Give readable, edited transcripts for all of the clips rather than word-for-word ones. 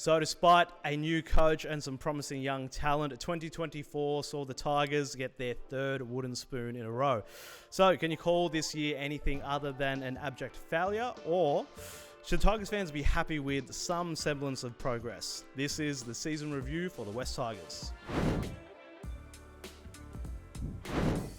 So despite a new coach and some promising young talent, 2024 saw the Tigers get their third wooden spoon in a row. So can you call this year anything other than an abject failure, or should Tigers fans be happy with some semblance of progress? This is the season review for the West Tigers.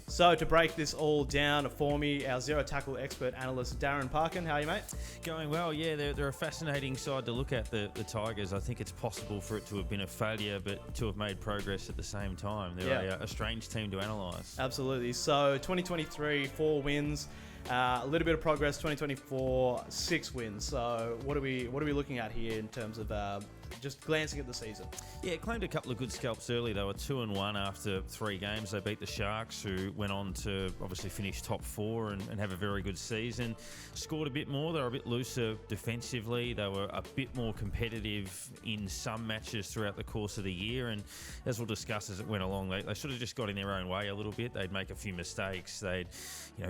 So to break this all down for me, our Zero Tackle expert analyst, Darren Parkin. How are you, mate? Going well, yeah. They're a fascinating side to look at, the Tigers. I think it's possible for it to have been a failure, but to have made progress at the same time. They're a strange team to analyse. Absolutely. So 2023, 4 wins. A little bit of progress. 2024, 6 wins. So what are we looking at here in terms of just glancing at the season? Yeah, claimed a couple of good scalps early. They were 2-1 after 3 games. They beat the Sharks, who went on to obviously finish top 4 and have a very good season. Scored a bit more. They were a bit looser defensively. They were a bit more competitive in some matches throughout the course of the year. And as we'll discuss as it went along, they sort of just got in their own way a little bit. They'd make a few mistakes. They'd,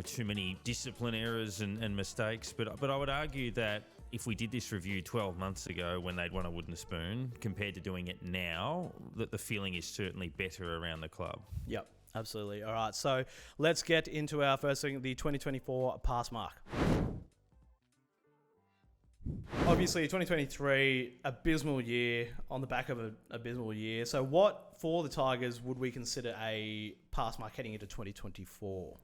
too many discipline errors and mistakes. But I would argue that if we did this review 12 months ago when they'd won a wooden spoon compared to doing it now, that the feeling is certainly better around the club. Yep, absolutely. All right, so let's get into our first thing, the 2024 pass mark. Obviously, 2023, abysmal year on the back of an abysmal year. So what, for the Tigers, would we consider a pass mark heading into 2024?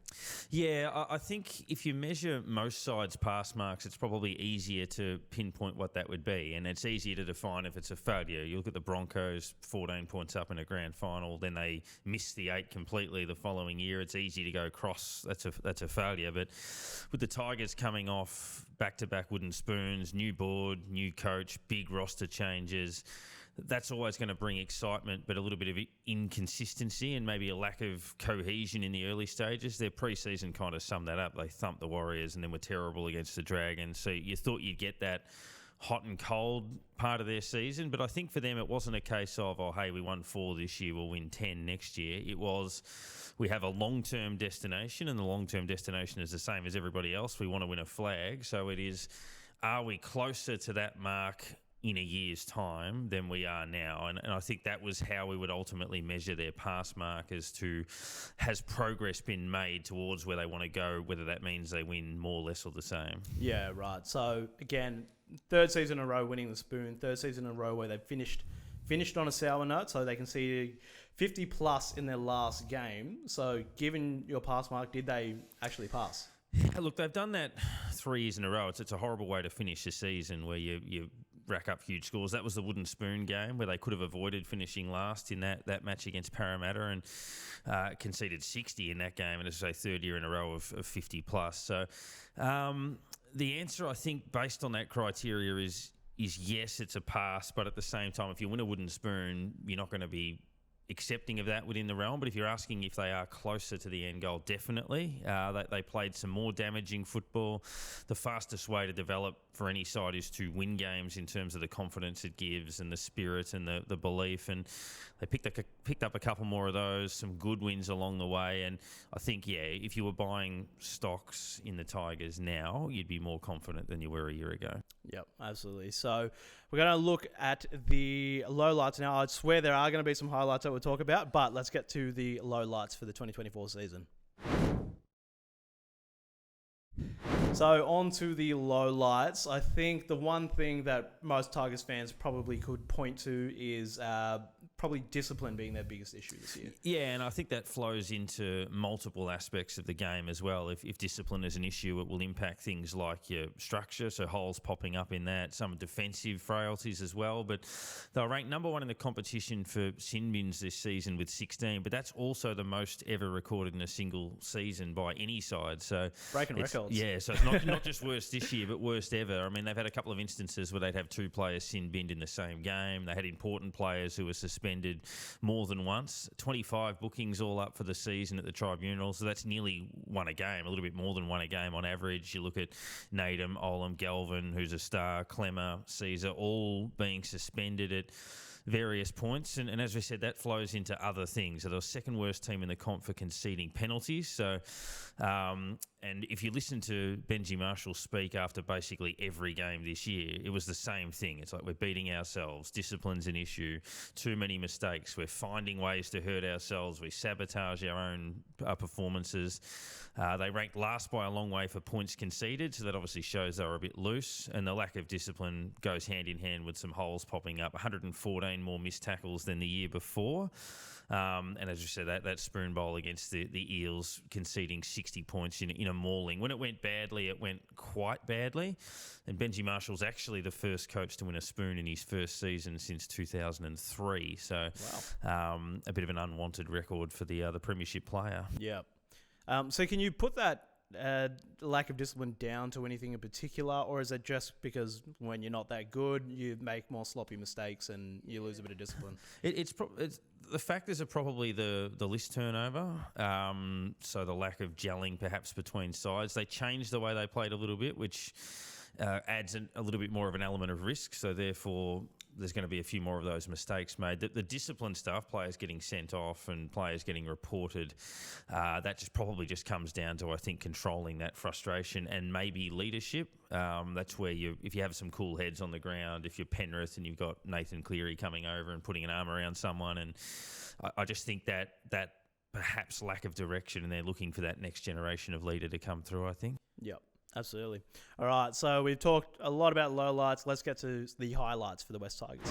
Yeah, I think if you measure most sides' pass marks, it's probably easier to pinpoint what that would be. And it's easier to define if it's a failure. You look at the Broncos, 14 points up in a grand final, then they miss the 8 completely the following year. It's easy to go cross, that's a failure. But with the Tigers coming off back-to-back wooden spoons, new board, new coach, big roster changes, that's always going to bring excitement, but a little bit of inconsistency and maybe a lack of cohesion in the early stages. Their pre-season kind of summed that up. They thumped the Warriors and then were terrible against the Dragons. So you thought you'd get that hot and cold part of their season, but I think for them it wasn't a case of, oh, hey, we won 4 this year, we'll win 10 next year. It was, we have a long-term destination, and the long-term destination is the same as everybody else. We want to win a flag. So it is, are we closer to that mark in a year's time than we are now? And I think that was how we would ultimately measure their pass mark, as to, has progress been made towards where they want to go, whether that means they win more, less, or the same. Yeah, right. So again, 3rd season in a row winning the spoon, 3rd season in a row where they've finished on a sour note, so they can see 50 plus in their last game. So given your pass mark, did they actually pass? Yeah, look, they've done that 3 years in a row. It's a horrible way to finish the season, where you rack up huge scores. That was the wooden spoon game, where they could have avoided finishing last in that match against Parramatta, and conceded 60 in that game, and it's a 3rd year in a row of 50 plus. So the answer, I think, based on that criteria is yes, it's a pass, but at the same time, if you win a wooden spoon, you're not going to be accepting of that within the realm. But if you're asking if they are closer to the end goal, definitely. They played some more damaging football. The fastest way to develop for any side is to win games in terms of the confidence it gives and the spirit and the belief. And they picked up a couple more of those, some good wins along the way. And I think, yeah, if you were buying stocks in the Tigers now, you'd be more confident than you were a year ago. Yep, absolutely. So we're going to look at the lowlights now. I swear there are going to be some highlights that we'll talk about, but let's get to the lowlights for the 2024 season. So on to the lowlights. I think the one thing that most Tigers fans probably could point to is probably discipline being their biggest issue this year. Yeah, and I think that flows into multiple aspects of the game as well. If discipline is an issue, it will impact things like your structure, so holes popping up in that, some defensive frailties as well. But they'll rank number 1 in the competition for sin bins this season with 16, but that's also the most ever recorded in a single season by any side. So breaking records. Yeah, so it's not just worst this year, but worst ever. I mean, they've had a couple of instances where they'd have 2 players sin binned in the same game. They had important players who were suspended more than once. 25 bookings all up for the season at the tribunal, so that's nearly 1 a game, a little bit more than 1 a game on average. You look at Nadim, Olam, Galvin, who's a star, Clemmer, Caesar, all being suspended at various points. And as we said, that flows into other things. So they're the 2nd worst team in the comp for conceding penalties. So And if you listen to Benji Marshall speak after basically every game this year, it was the same thing. It's like we're beating ourselves. Discipline's an issue. Too many mistakes. We're finding ways to hurt ourselves. We sabotage our own performances. They ranked last by a long way for points conceded, so that obviously shows they were a bit loose. And the lack of discipline goes hand in hand with some holes popping up. 114 more missed tackles than the year before. And as you said, that spoon bowl against the Eels, conceding 60 points in a mauling. When it went badly, it went quite badly. And Benji Marshall's actually the first coach to win a spoon in his first season since 2003. So a bit of an unwanted record for the premiership player. Yeah. So can you put that lack of discipline down to anything in particular, or is it just because when you're not that good, you make more sloppy mistakes and you lose a bit of discipline? It's the factors are probably the list turnover, so the lack of gelling perhaps between sides. They changed the way they played a little bit, which adds a little bit more of an element of risk, so therefore there's going to be a few more of those mistakes made. The discipline stuff, players getting sent off and players getting reported, that probably comes down to, I think, controlling that frustration and maybe leadership. That's where if you have some cool heads on the ground, if you're Penrith and you've got Nathan Cleary coming over and putting an arm around someone, and I just think that perhaps lack of direction, and they're looking for that next generation of leader to come through, I think. Yep. Absolutely. All right, so we've talked a lot about lowlights. Let's get to the highlights for the West Tigers.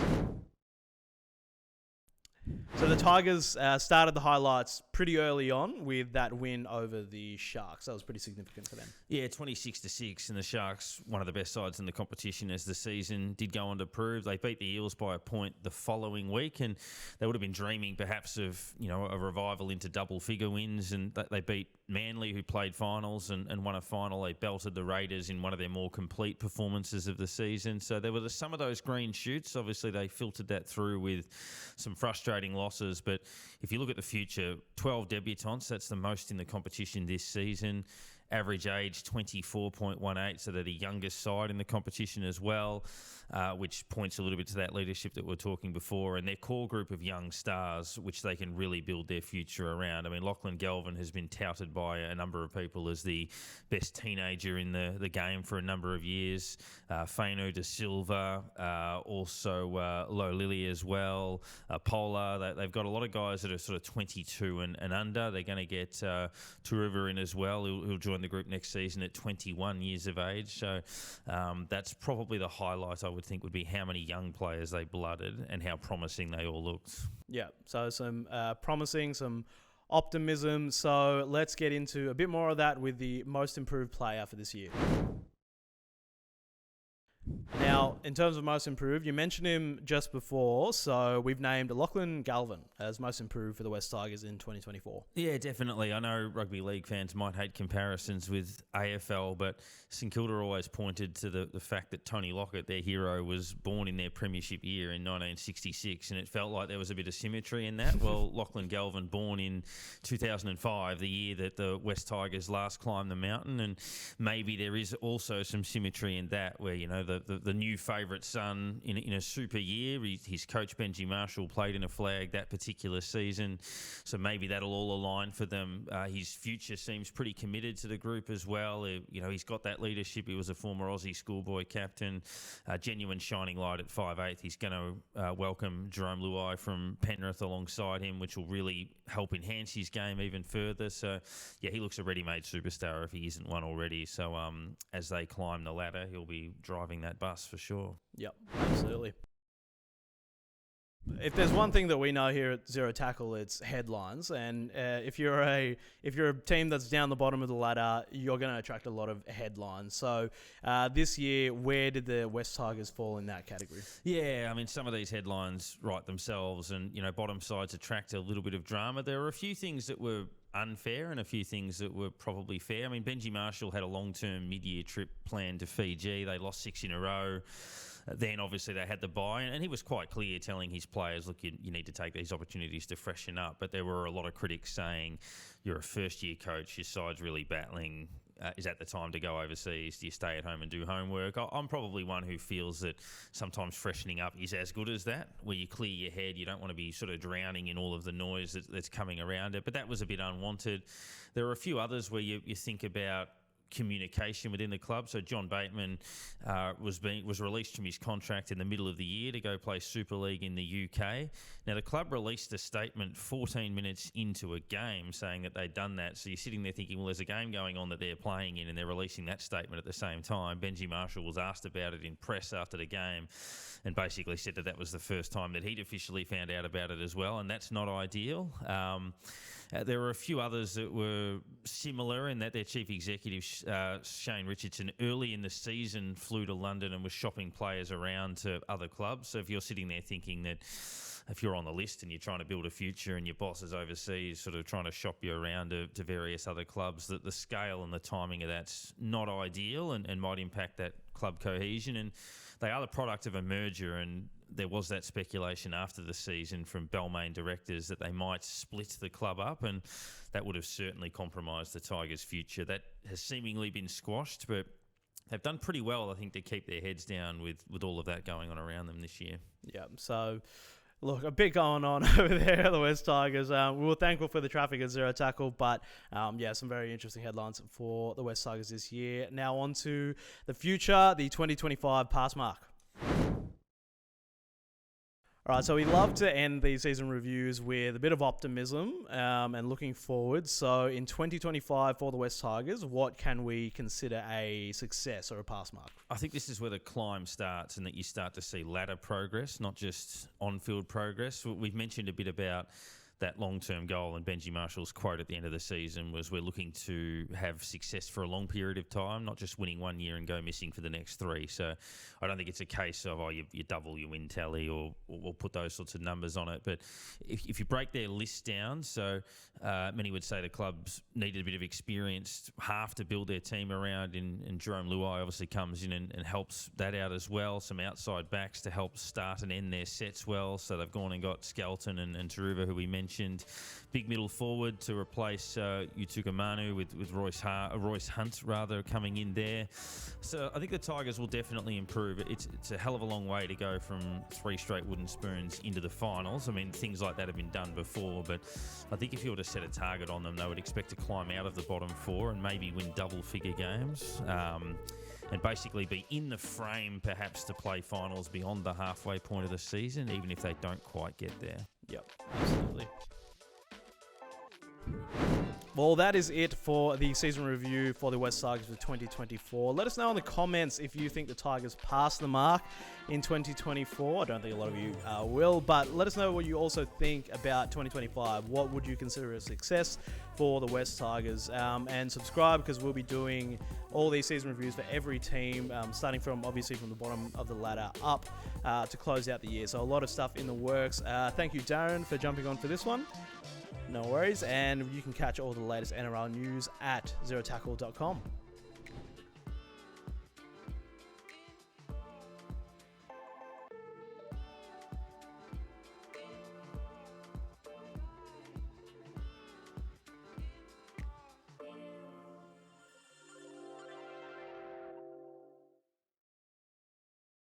So the Tigers started the highlights pretty early on with that win over the Sharks. That was pretty significant for them. Yeah, 26-6, and the Sharks, one of the best sides in the competition as the season did go on to prove. They beat the Eels by a point the following week, and they would have been dreaming perhaps of a revival into double-figure wins, and they beat Manly, who played finals and won a final. They belted the Raiders in one of their more complete performances of the season. So there were some of those green shoots. Obviously, they filtered that through with some frustrating losses. But if you look at the future, 12 debutants, that's the most in the competition this season. Average age 24.18, so they're the youngest side in the competition as well, which points a little bit to that leadership that we were talking before, and their core group of young stars, which they can really build their future around. I mean, Lachlan Galvin has been touted by a number of people as the best teenager in the game for a number of years. Fainu De Silva, also Lo Lily as well, Polar. They've got a lot of guys that are sort of 22 and under. They're going to get Turuva in as well, who'll join the group next season at 21 years of age. So that's probably the highlight, I would think, would be how many young players they blooded and how promising they all looked. Yeah, so some promising, some optimism. So let's get into a bit more of that with the most improved player for this year. Now, in terms of most improved, you mentioned him just before, so we've named Lachlan Galvin as most improved for the West Tigers in 2024. Yeah, definitely. I know rugby league fans might hate comparisons with AFL, but St Kilda always pointed to the fact that Tony Lockett, their hero, was born in their premiership year in 1966, and it felt like there was a bit of symmetry in that. Well, Lachlan Galvin, born in 2005, the year that the West Tigers last climbed the mountain, and maybe there is also some symmetry in that, where, the new favourite son in a super year. His coach Benji Marshall played in a flag that particular season, so maybe that'll all align for them. His future seems pretty committed to the group as well. He's got that leadership. He was a former Aussie schoolboy captain, genuine shining light at 5'8". He's going to welcome Jerome Luai from Penrith alongside him, which will really help enhance his game even further. So, yeah, he looks a ready-made superstar if he isn't one already. So as they climb the ladder, he'll be driving that bus for sure. Yep, absolutely. If there's one thing that we know here at Zero Tackle, it's headlines. And if you're a team that's down the bottom of the ladder, you're going to attract a lot of headlines. So this year, where did the West Tigers fall in that category? Yeah, I mean, some of these headlines write themselves, and bottom sides attract a little bit of drama. There were a few things that were unfair and a few things that were probably fair. I mean, Benji Marshall had a long-term mid-year trip planned to Fiji. They lost 6 in a row. Then obviously they had the bye, and he was quite clear telling his players, look, you need to take these opportunities to freshen up. But there were a lot of critics saying, you're a first-year coach, your side's really battling. Is that the time to go overseas? Do you stay at home and do homework? I'm probably one who feels that sometimes freshening up is as good as that, where you clear your head. You don't want to be sort of drowning in all of the noise that's coming around it. But that was a bit unwanted. There are a few others where you think about communication within the club. So John Bateman was released from his contract in the middle of the year to go play Super League in the UK. Now, the club released a statement 14 minutes into a game saying that they'd done that. So you're sitting there thinking, well, there's a game going on that they're playing in and they're releasing that statement at the same time. Benji Marshall was asked about it in press after the game and basically said that was the first time that he'd officially found out about it as well, and that's not ideal. There were a few others that were similar in that their chief executive, Shane Richardson, early in the season flew to London and was shopping players around to other clubs. So if you're sitting there thinking that if you're on the list and you're trying to build a future and your boss is overseas sort of trying to shop you around to various other clubs, that the scale and the timing of that's not ideal and might impact that club cohesion. And they are the product of a merger, and there was that speculation after the season from Balmain directors that they might split the club up, and that would have certainly compromised the Tigers' future. That has seemingly been squashed, but they've done pretty well, I think, to keep their heads down with all of that going on around them this year. Yeah, so look, a bit going on over there at the West Tigers. We were thankful for the traffic at Zero Tackle, but some very interesting headlines for the West Tigers this year. Now on to the future, the 2025 pass mark. All right, so we love to end these season reviews with a bit of optimism and looking forward. So in 2025 for the West Tigers, what can we consider a success or a pass mark? I think this is where the climb starts and that you start to see ladder progress, not just on-field progress. We've mentioned a bit about that long-term goal, and Benji Marshall's quote at the end of the season was, we're looking to have success for a long period of time, not just winning one year and go missing for the next three. So I don't think it's a case of, you double your win tally or put those sorts of numbers on it. But if you break their list down, so many would say the clubs needed a bit of experienced half to build their team around, and Jerome Luai obviously comes in and helps that out as well. Some outside backs to help start and end their sets well. So they've gone and got Skelton and Taruva, who we mentioned. Big middle forward to replace Utuka Manu with Royce Hunt coming in there. So I think the Tigers will definitely improve. It's a hell of a long way to go from 3 straight wooden spoons into the finals. I mean, things like that have been done before, but I think if you were to set a target on them, they would expect to climb out of the bottom 4 and maybe win double-figure games. And basically be in the frame perhaps to play finals beyond the halfway point of the season, even if they don't quite get there. Yep, absolutely. Well, that is it for the season review for the West Tigers for 2024. Let us know in the comments if you think the Tigers passed the mark in 2024. I don't think a lot of you will, but let us know what you also think about 2025. What would you consider a success for the West Tigers? And subscribe, because we'll be doing all these season reviews for every team, starting from obviously from the bottom of the ladder up to close out the year. So a lot of stuff in the works. Thank you, Darren, for jumping on for this one. No worries. And you can catch all the latest NRL news at zerotackle.com.